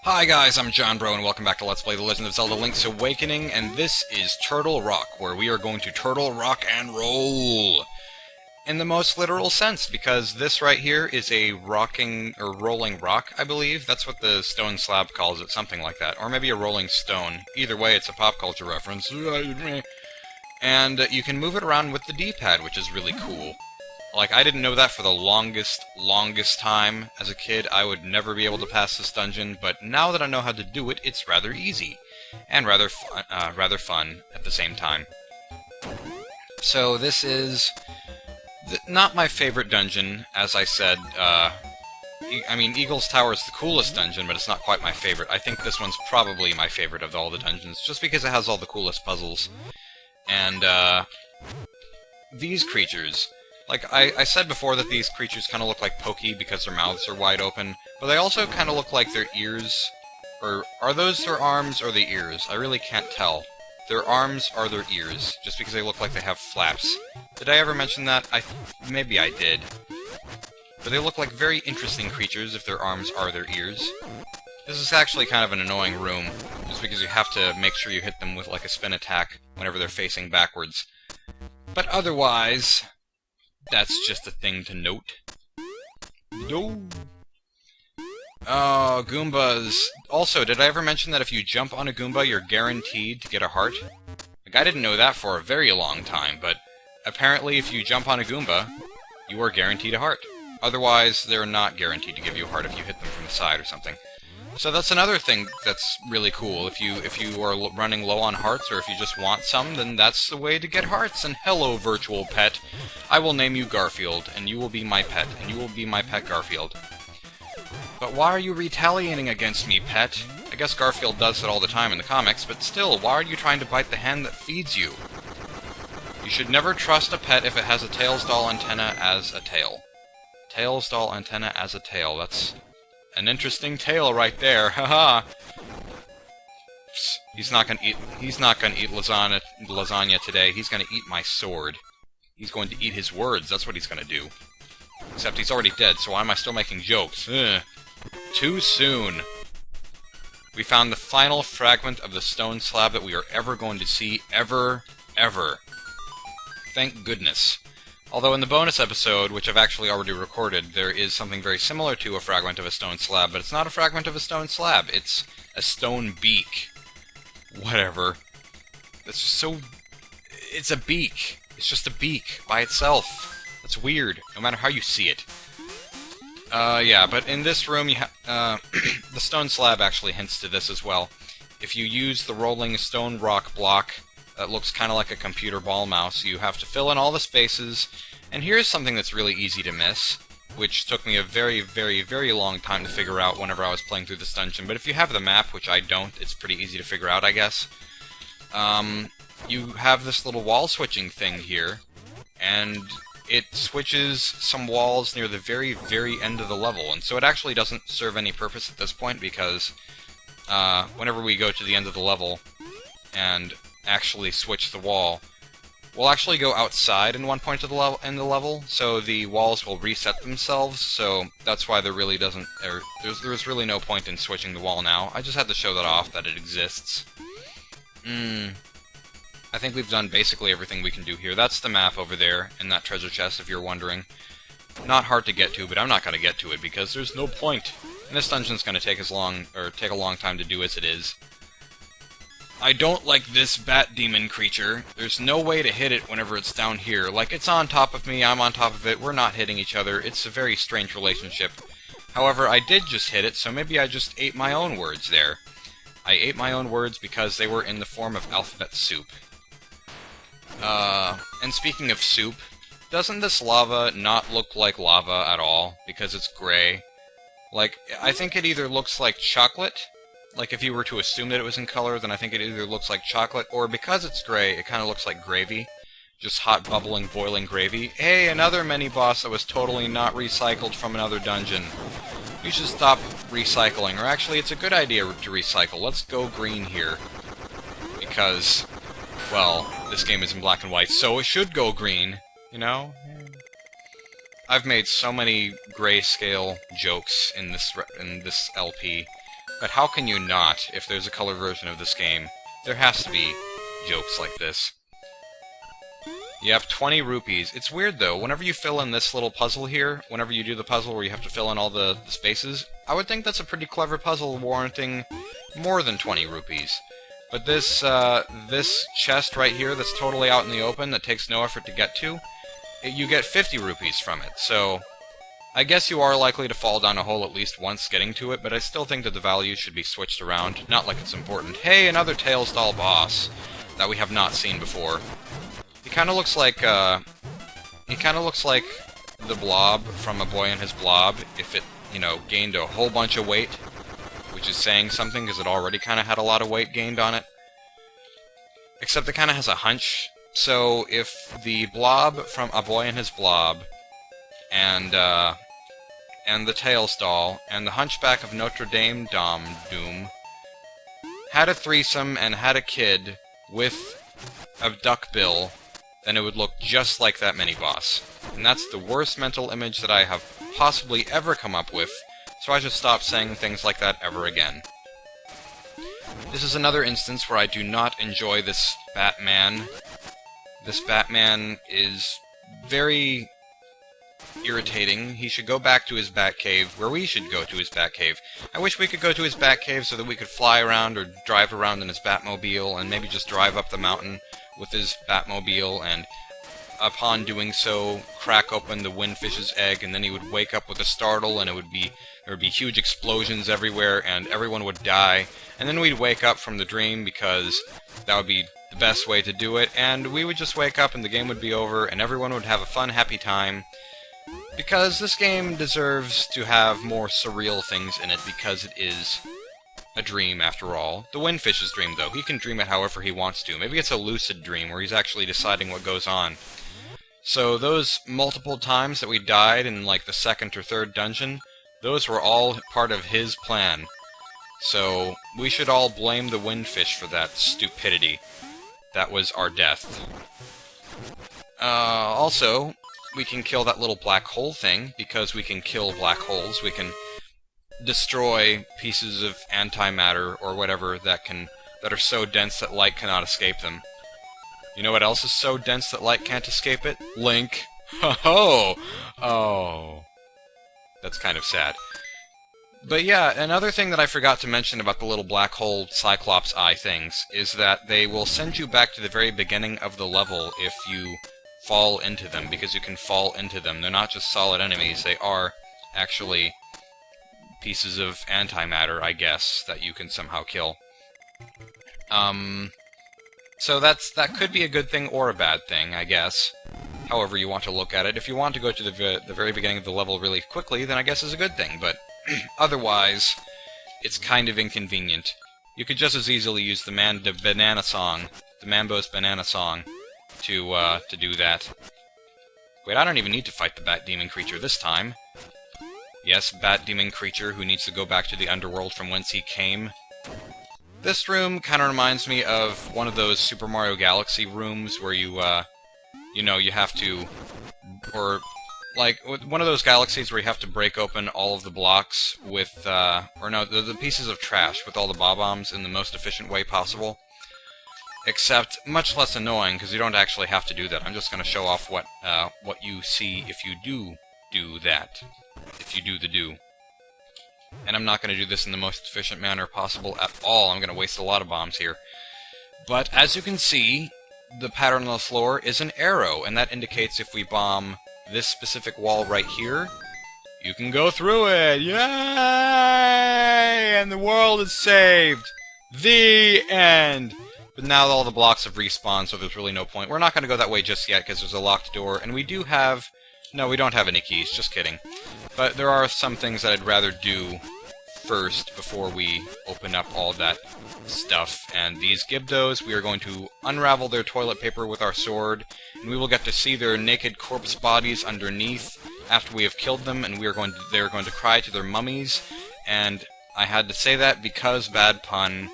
Hi guys, I'm John Bro, and welcome back to Let's Play The Legend of Zelda Link's Awakening, and this is Turtle Rock, where we are going to turtle, rock, and roll! In the most literal sense, because this right here is a rocking, or rolling rock, I believe. That's what the stone slab calls it, something like that. Or maybe a rolling stone. Either way, it's a pop culture reference. And you can move it around with the D-pad, which is really cool. Like, I didn't know that for the longest time. As a kid, I would never be able to pass this dungeon, but now that I know how to do it, it's rather easy. And rather fun at the same time. So this is not my favorite dungeon, as I said. I mean, Eagle's Tower is the coolest dungeon, but it's not quite my favorite. I think this one's probably my favorite of all the dungeons, just because it has all the coolest puzzles. And, these creatures... Like, I said before that these creatures kind of look like Pokey because their mouths are wide open, but they also kind of look like their ears... Or, are those their arms or the ears? I really can't tell. Their arms are their ears, just because they look like they have flaps. Did I ever mention that? Maybe I did. But they look like very interesting creatures if their arms are their ears. This is actually kind of an annoying room, just because you have to make sure you hit them with, like, a spin attack whenever they're facing backwards. But otherwise... that's just a thing to note. No. Oh, Goombas. Also, did I ever mention that if you jump on a Goomba, you're guaranteed to get a heart? Like, I didn't know that for a very long time, but apparently if you jump on a Goomba, you are guaranteed a heart. Otherwise, they're not guaranteed to give you a heart if you hit them from the side or something. So that's another thing that's really cool. If you are running low on hearts, or if you just want some, then that's the way to get hearts. And hello, virtual pet. I will name you Garfield, and you will be my pet, and you will be my pet Garfield. But why are you retaliating against me, pet? I guess Garfield does it all the time in the comics, but still, why are you trying to bite the hand that feeds you? You should never trust a pet if it has a Tails doll antenna as a tail. Tails doll antenna as a tail, that's... an interesting tale right there, haha. He's not gonna eat lasagna today. He's gonna eat my sword. He's going to eat his words, that's what he's gonna do. Except he's already dead, so why am I still making jokes? Ugh. Too soon. We found the final fragment of the stone slab that we are ever going to see, ever. Thank goodness. Although in the bonus episode, which I've actually already recorded, there is something very similar to a fragment of a stone slab, but it's not a fragment of a stone slab, it's a stone beak. Whatever. That's just so... it's a beak. It's just a beak by itself. That's weird, no matter how you see it. Yeah, but in this room, you the stone slab actually hints to this as well. If you use the rolling stone rock block, that looks kind of like a computer ball mouse. You have to fill in all the spaces, and here's something that's really easy to miss, which took me a very long time to figure out whenever I was playing through this dungeon, but if you have the map, which I don't, it's pretty easy to figure out, I guess. You have this little wall switching thing here, and it switches some walls near the very end of the level, and so it actually doesn't serve any purpose at this point, because whenever we go to the end of the level, and actually switch the wall, we'll actually go outside in one point of the level, so the walls will reset themselves, so that's why there really doesn't, there's really no point in switching the wall now. I just had to show that off, that it exists. I think we've done basically everything we can do here. That's the map over there, in that treasure chest, if you're wondering. Not hard to get to, but I'm not going to get to it, because there's no point. And this dungeon's going to take take a long time to do as it is. I don't like this bat demon creature. There's no way to hit it whenever it's down here. Like, it's on top of me, I'm on top of it, we're not hitting each other. It's a very strange relationship. However, I did just hit it, so maybe I just ate my own words there. I ate my own words because they were in the form of alphabet soup. And speaking of soup, doesn't this lava not look like lava at all, because it's gray? Like, I think it either looks like chocolate. Like, if you were to assume that it was in color, then I think it either looks like chocolate, or because it's gray, it kind of looks like gravy. Just hot, bubbling, boiling gravy. Hey, another mini-boss that was totally not recycled from another dungeon. You should stop recycling, or actually, it's a good idea to recycle. Let's go green here. Because, well, this game is in black and white, so it should go green, you know? I've made so many grayscale jokes in this LP. But how can you not, if there's a color version of this game? There has to be jokes like this. You have 20 rupees. It's weird, though. Whenever you fill in this little puzzle here, whenever you do the puzzle where you have to fill in all the spaces, I would think that's a pretty clever puzzle warranting more than 20 rupees. But this chest right here that's totally out in the open, that takes no effort to get to, you get 50 rupees from it. So I guess you are likely to fall down a hole at least once getting to it, but I still think that the values should be switched around. Not like it's important. Hey, another Tails doll boss that we have not seen before. He kind of looks like the Blob from A Boy and His Blob if it, you know, gained a whole bunch of weight, which is saying something because it already kind of had a lot of weight gained on it. Except it kind of has a hunch. So if the Blob from A Boy and His Blob and the Tails doll and the Hunchback of Notre Dame Doom had a threesome and had a kid with a duckbill, then it would look just like that mini-boss. And that's the worst mental image that I have possibly ever come up with, so I should stop saying things like that ever again. This is another instance where I do not enjoy this Batman. This Batman is very irritating. He should go back to his Batcave, where we should go to his Batcave. I wish we could go to his Batcave so that we could fly around or drive around in his Batmobile and maybe just drive up the mountain with his Batmobile, and upon doing so, crack open the Windfish's egg, and then he would wake up with a startle, and there would be huge explosions everywhere, and everyone would die, and then we'd wake up from the dream, because that would be the best way to do it, and we would just wake up and the game would be over, and everyone would have a fun, happy time, because this game deserves to have more surreal things in it, because it is a dream, after all. The Windfish's dream, though. He can dream it however he wants to. Maybe it's a lucid dream, where he's actually deciding what goes on. So those multiple times that we died in, like, the second or third dungeon, those were all part of his plan. So we should all blame the Windfish for that stupidity. That was our death. Also, we can kill that little black hole thing, because we can kill black holes. We can destroy pieces of antimatter or whatever that are so dense that light cannot escape them. You know what else is so dense that light can't escape it? Link. Ho-ho! Oh. That's kind of sad. But yeah, another thing that I forgot to mention about the little black hole Cyclops eye things is that they will send you back to the very beginning of the level if you fall into them, because you can fall into them. They're not just solid enemies, they are actually pieces of antimatter, I guess, that you can somehow kill. So that could be a good thing or a bad thing, I guess. However you want to look at it. If you want to go to the very beginning of the level really quickly, then I guess it's a good thing, but otherwise, it's kind of inconvenient. You could just as easily use the Mambo's Banana Song, to do that. Wait, I don't even need to fight the Bat Demon creature this time. Yes, Bat Demon creature who needs to go back to the underworld from whence he came. This room kind of reminds me of one of those Super Mario Galaxy rooms where you know, you have to, or like one of those galaxies where you have to break open all of the blocks with, or no, the pieces of trash with all the bob-ombs in the most efficient way possible. Except much less annoying because you don't actually have to do that. I'm just going to show off what you see if you do that. If you do the do. And I'm not going to do this in the most efficient manner possible at all. I'm going to waste a lot of bombs here. But as you can see, the pattern on the floor is an arrow, and that indicates if we bomb this specific wall right here, you can go through it! Yay! And the world is saved! The end! But now all the blocks have respawned, so there's really no point. We're not going to go that way just yet, because there's a locked door, and we do have... No, we don't have any keys, just kidding. But there are some things that I'd rather do first before we open up all that stuff. And these Gibdos, we are going to unravel their toilet paper with our sword, and we will get to see their naked corpse bodies underneath after we have killed them, and they're going to cry to their mummies. And I had to say that because, bad pun,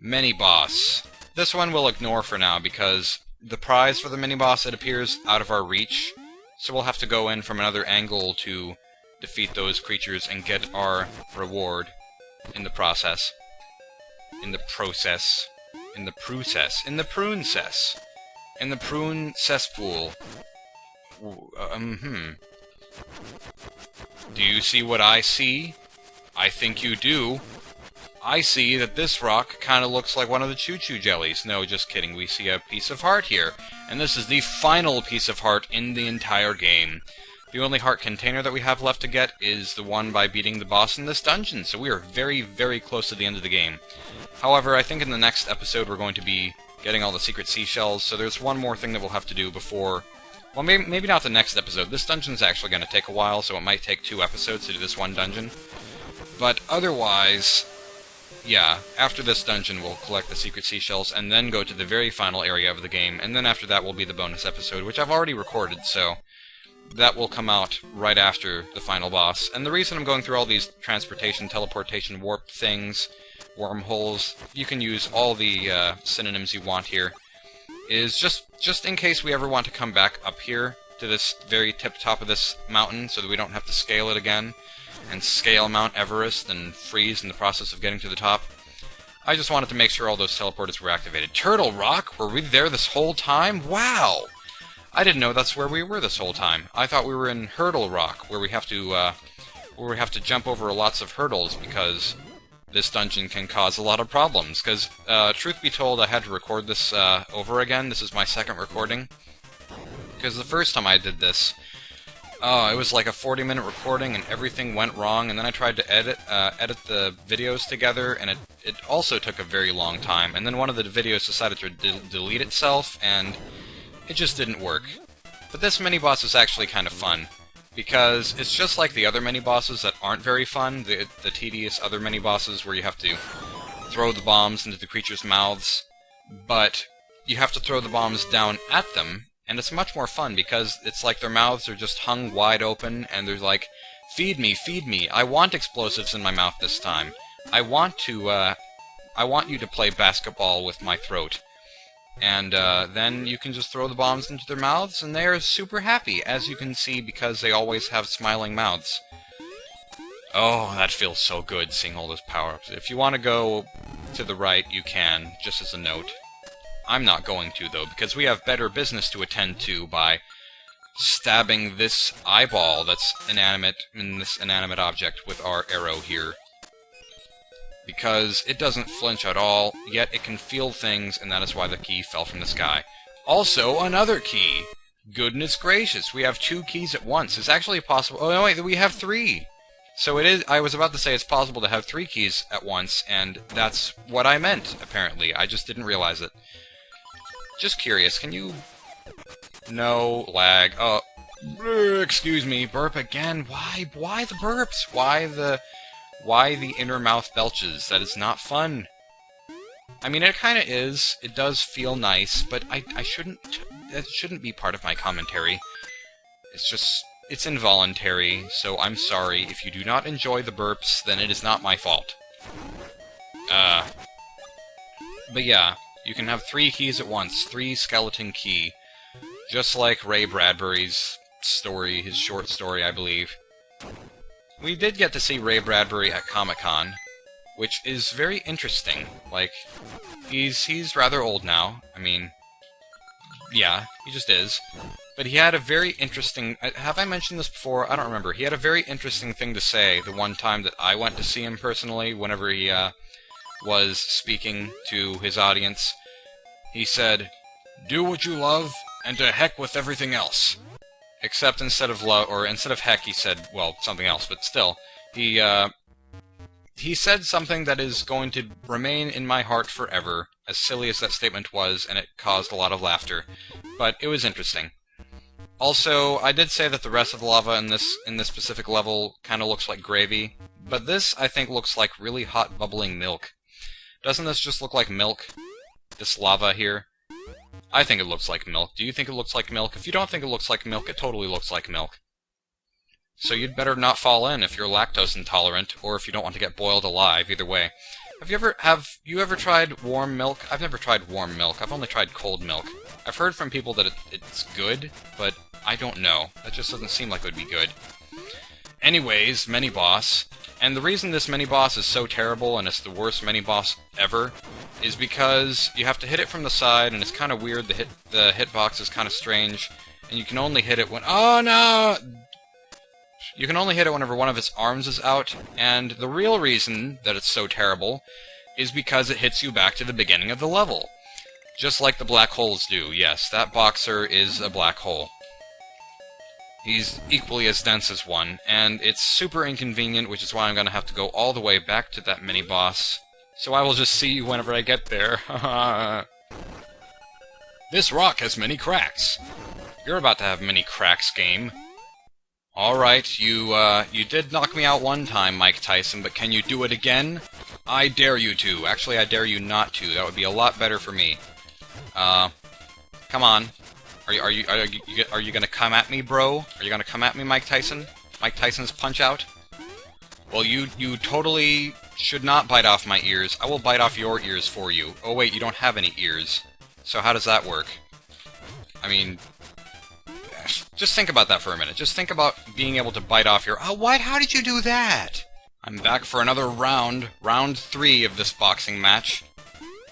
mini-boss. This one we'll ignore for now, because the prize for the mini-boss, it appears out of our reach. So we'll have to go in from another angle to defeat those creatures and get our reward. in the process. In the process. In the process. In the prune cess. In the prune cesspool. Do you see what I see? I think you do. I see that this rock kind of looks like one of the choo-choo jellies. No, just kidding. We see a piece of heart here. And this is the final piece of heart in the entire game. The only heart container that we have left to get is the one by beating the boss in this dungeon. So we are very, very close to the end of the game. However, I think in the next episode we're going to be getting all the secret seashells. So there's one more thing that we'll have to do before... Well, maybe not the next episode. This dungeon's actually going to take a while, so it might take 2 episodes to do this one dungeon. But otherwise... Yeah, after this dungeon we'll collect the secret seashells and then go to the very final area of the game, and then after that will be the bonus episode, which I've already recorded, so that will come out right after the final boss. And the reason I'm going through all these transportation, teleportation, warp things, wormholes, you can use all the synonyms you want here, is just in case we ever want to come back up here to this very tip-top of this mountain so that we don't have to scale it again, and scale Mount Everest and freeze in the process of getting to the top. I just wanted to make sure all those teleporters were activated. Turtle Rock? Were we there this whole time? Wow! I didn't know that's where we were this whole time. I thought we were in Hurdle Rock, where we have to jump over lots of hurdles because this dungeon can cause a lot of problems. Because, truth be told, I had to record this over again. This is my second recording. Because the first time I did this, it was like a 40-minute recording and everything went wrong, and then I tried to edit the videos together, and it also took a very long time, and then one of the videos decided to delete itself, and it just didn't work. But this mini-boss is actually kind of fun, because it's just like the other mini-bosses that aren't very fun, the tedious other mini-bosses where you have to throw the bombs into the creatures' mouths, but you have to throw the bombs down at them. And it's much more fun because it's like their mouths are just hung wide open and they're like, feed me, I want explosives in my mouth this time. I want you to play basketball with my throat. And then you can just throw the bombs into their mouths and they're super happy, as you can see, because they always have smiling mouths. Oh, that feels so good, seeing all those power-ups. If you want to go to the right, you can, just as a note. I'm not going to, though, because we have better business to attend to by stabbing this eyeball that's inanimate in this inanimate object with our arrow here. Because it doesn't flinch at all, yet it can feel things, and that is why the key fell from the sky. Also, another key! Goodness gracious, we have 2 keys at once. It's actually possible... Oh, no, wait, we have 3! So it is... I was about to say it's possible to have 3 keys at once, and that's what I meant, apparently. I just didn't realize it. Just curious, can you... No, lag. Oh, excuse me, burp again. Why the burps? Why the inner mouth belches? That is not fun. I mean, it kind of is. It does feel nice, but I shouldn't... That shouldn't be part of my commentary. It's just... It's involuntary, so I'm sorry. If you do not enjoy the burps, then it is not my fault. But yeah... You can have 3 keys at once, 3 skeleton key. Just like Ray Bradbury's story, his short story, I believe. We did get to see Ray Bradbury at Comic-Con, which is very interesting. Like, he's rather old now. I mean, yeah, he just is. But he had a very interesting... Have I mentioned this before? I don't remember. He had a very interesting thing to say the one time that I went to see him personally, whenever he, was speaking to his audience. He said, "Do what you love, and to heck with everything else." Except instead of love, or instead of heck, he said, well, something else, but still, he said something that is going to remain in my heart forever, as silly as that statement was, and it caused a lot of laughter. But it was interesting. Also, I did say that the rest of the lava in this specific level kind of looks like gravy, but this, I think, looks like really hot bubbling milk. Doesn't this just look like milk? This lava here? I think it looks like milk. Do you think it looks like milk? If you don't think it looks like milk, it totally looks like milk. So you'd better not fall in if you're lactose intolerant, or if you don't want to get boiled alive, either way. Have you ever tried warm milk? I've never tried warm milk. I've only tried cold milk. I've heard from people that it's good, but I don't know. That just doesn't seem like it would be good. Anyways, mini-boss. And the reason this mini-boss is so terrible, and it's the worst mini-boss ever, is because you have to hit it from the side, and it's kind of weird. The hitbox is kind of strange, and you can only hit it when... Oh, no! You can only hit it whenever one of its arms is out, and the real reason that it's so terrible is because it hits you back to the beginning of the level. Just like the black holes do. Yes, that boxer is a black hole. He's equally as dense as one, and it's super inconvenient, which is why I'm going to have to go all the way back to that mini-boss. So I will just see you whenever I get there. This rock has many cracks. You're about to have many cracks, game. Alright, you did knock me out one time, Mike Tyson, but can you do it again? I dare you to. Actually, I dare you not to. That would be a lot better for me. Come on. Are you gonna come at me, bro? Are you gonna come at me, Mike Tyson? Mike Tyson's Punch-Out? Well, you totally should not bite off my ears. I will bite off your ears for you. Oh wait, you don't have any ears. So how does that work? I mean, just think about that for a minute. Just think about being able to bite off your... Oh, what? How did you do that? I'm back for another round. Round 3 of this boxing match.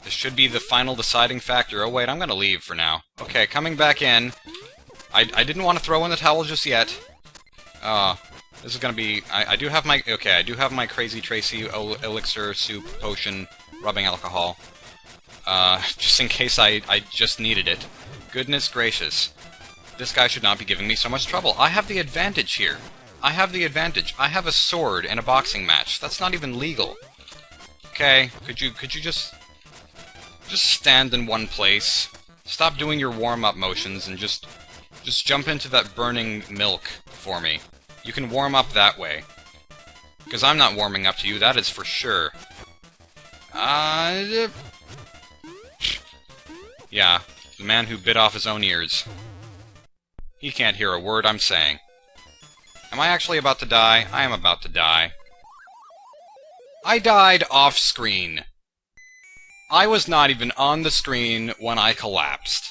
This should be the final deciding factor. Oh wait, I'm gonna leave for now. Okay, coming back in. I didn't want to throw in the towel just yet. This is gonna be... I do have my... Okay, I do have my Crazy Tracy elixir, soup, potion, rubbing alcohol. Just in case I just needed it. Goodness gracious. This guy should not be giving me so much trouble. I have the advantage here. I have the advantage. I have a sword in a boxing match. That's not even legal. Okay, could you just stand in one place? Stop doing your warm-up motions and just jump into that burning milk for me. You can warm up that way. Because I'm not warming up to you, that is for sure. Yeah, the man who bit off his own ears. He can't hear a word I'm saying. Am I actually about to die? I am about to die. I died off-screen. I was not even on the screen when I collapsed.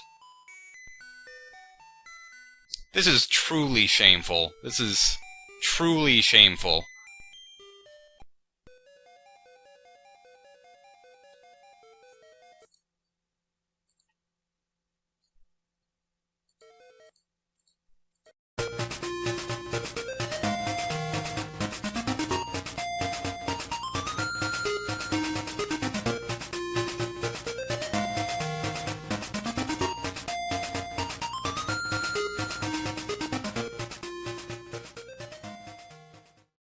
This is truly shameful. This is truly shameful.